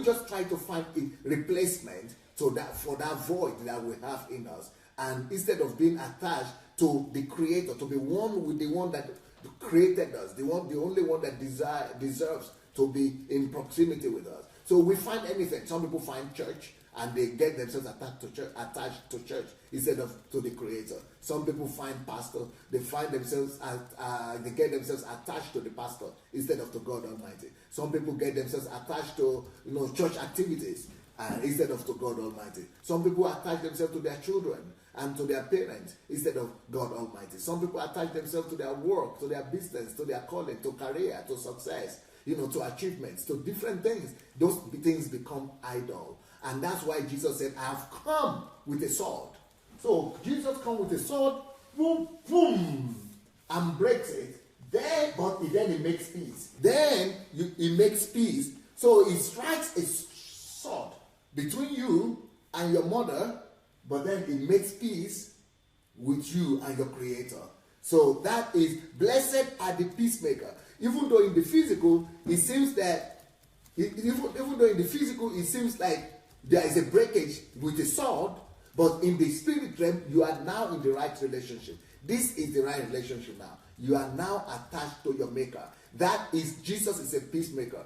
just try to find a replacement to that, for that void that we have in us. And instead of being attached to the Creator, to be one with the one that created us, the only one that deserves to be in proximity with us. So we find anything. Some people find church and they get themselves attached to church instead of to the Creator. Some people find pastor, they find themselves they get themselves attached to the pastor instead of to God Almighty. Some people get themselves attached to church activities instead of to God Almighty. Some people attach themselves to their children and to their parents instead of God Almighty. Some people attach themselves to their work, to their business, to their calling, to career, to success, to achievements, to different things. Those things become idol. And that's why Jesus said, I have come with a sword. So Jesus comes with a sword, boom, boom, and breaks it. Then he makes peace. Then he makes peace. So he strikes a sword between you and your mother, but then he makes peace with you and your Creator. So that is, blessed are the peacemaker. Even though in the physical, it seems that, even though in the physical, it seems like there is a breakage with a sword, but in the spirit realm, you are now in the right relationship. This is the right relationship now. You are now attached to your Maker. That is, Jesus is a peacemaker.